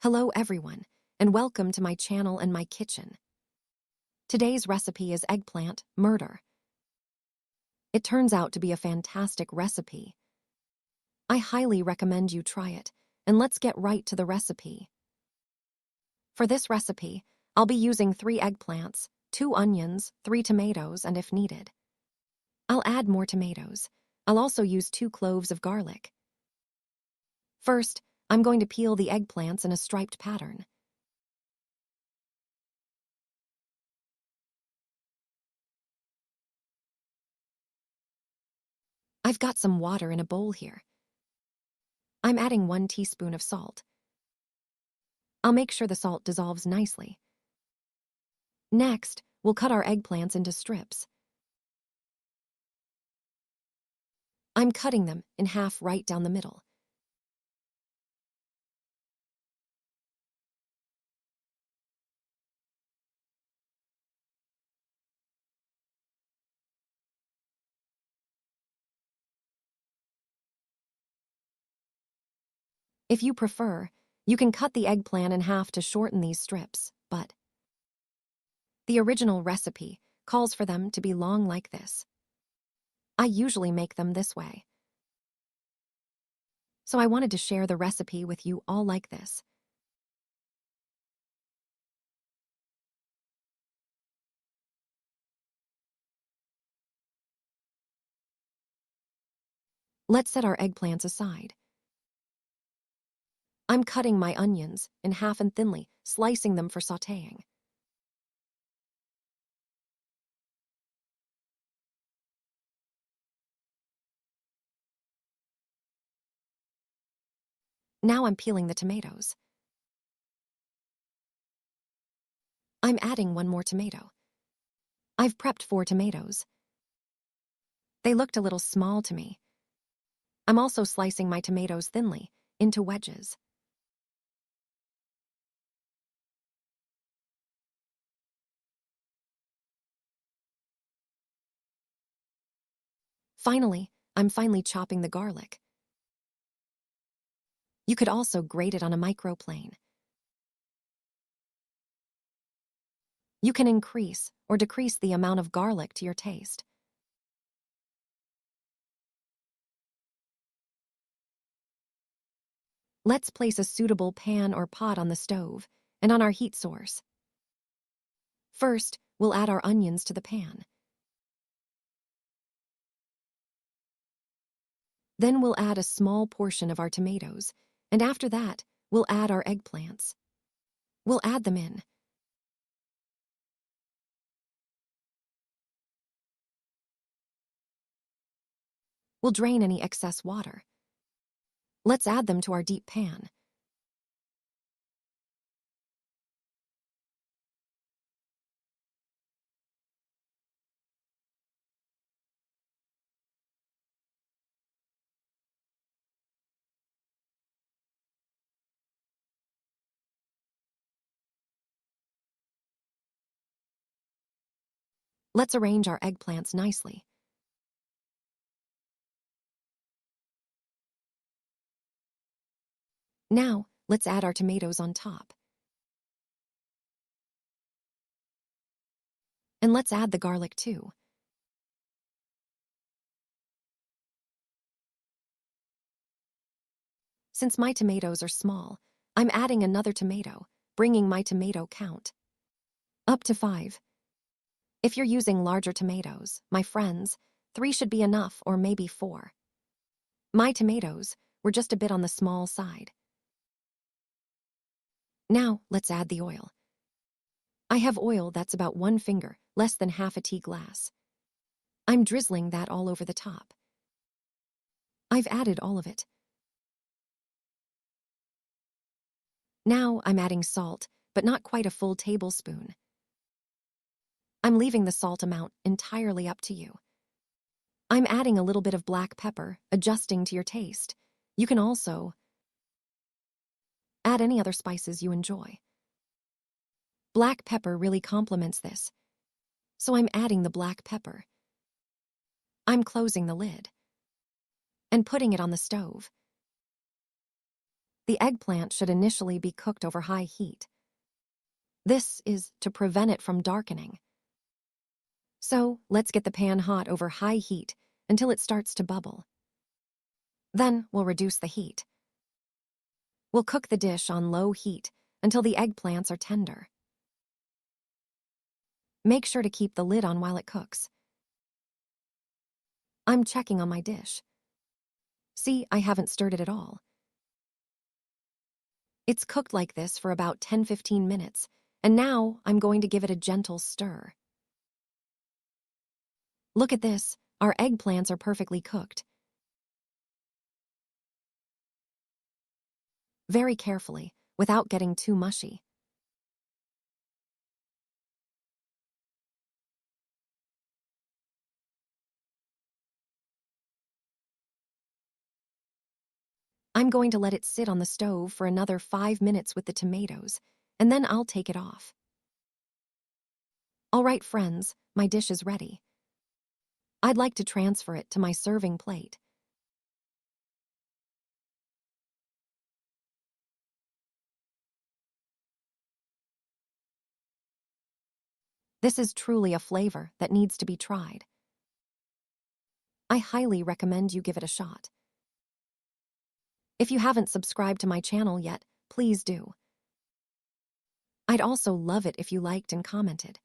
Hello everyone, and welcome to my channel and my kitchen. Today's recipe is eggplant murder. It turns out to be a fantastic recipe. I highly recommend you try it, and let's get right to the recipe. For this recipe, I'll be using 3 eggplants, 2 onions, 3 tomatoes, and if needed, I'll add more tomatoes. I'll also use 2 cloves of garlic. First, I'm going to peel the eggplants in a striped pattern. I've got some water in a bowl here. I'm adding 1 teaspoon of salt. I'll make sure the salt dissolves nicely. Next, we'll cut our eggplants into strips. I'm cutting them in half right down the middle. If you prefer, you can cut the eggplant in half to shorten these strips, but the original recipe calls for them to be long like this. I usually make them this way. So I wanted to share the recipe with you all like this. Let's set our eggplants aside. I'm cutting my onions in half and thinly, slicing them for sautéing. Now I'm peeling the tomatoes. I'm adding 1 more tomato. I've prepped 4 tomatoes. They looked a little small to me. I'm also slicing my tomatoes thinly, into wedges. Finally, I'm finely chopping the garlic. You could also grate it on a microplane. You can increase or decrease the amount of garlic to your taste. Let's place a suitable pan or pot on the stove and on our heat source. First, we'll add our onions to the pan. Then we'll add a small portion of our tomatoes, and after that, we'll add our eggplants. We'll add them in. We'll drain any excess water. Let's add them to our deep pan. Let's arrange our eggplants nicely. Now, let's add our tomatoes on top. And let's add the garlic too. Since my tomatoes are small, I'm adding another tomato, bringing my tomato count up to 5. If you're using larger tomatoes, my friends, 3 should be enough, or maybe 4. My tomatoes were just a bit on the small side. Now, let's add the oil. I have oil that's about 1 finger, less than half a tea glass. I'm drizzling that all over the top. I've added all of it. Now I'm adding salt, but not quite a full tablespoon. I'm leaving the salt amount entirely up to you. I'm adding a little bit of black pepper, adjusting to your taste. You can also add any other spices you enjoy. Black pepper really complements this, so I'm adding the black pepper. I'm closing the lid and putting it on the stove. The eggplant should initially be cooked over high heat. This is to prevent it from darkening. So, let's get the pan hot over high heat until it starts to bubble. Then, we'll reduce the heat. We'll cook the dish on low heat until the eggplants are tender. Make sure to keep the lid on while it cooks. I'm checking on my dish. See, I haven't stirred it at all. It's cooked like this for about 10–15 minutes, and now I'm going to give it a gentle stir. Look at this, our eggplants are perfectly cooked. Very carefully, without getting too mushy. I'm going to let it sit on the stove for another 5 minutes with the tomatoes, and then I'll take it off. All right, friends, my dish is ready. I'd like to transfer it to my serving plate. This is truly a flavor that needs to be tried. I highly recommend you give it a shot. If you haven't subscribed to my channel yet, please do. I'd also love it if you liked and commented.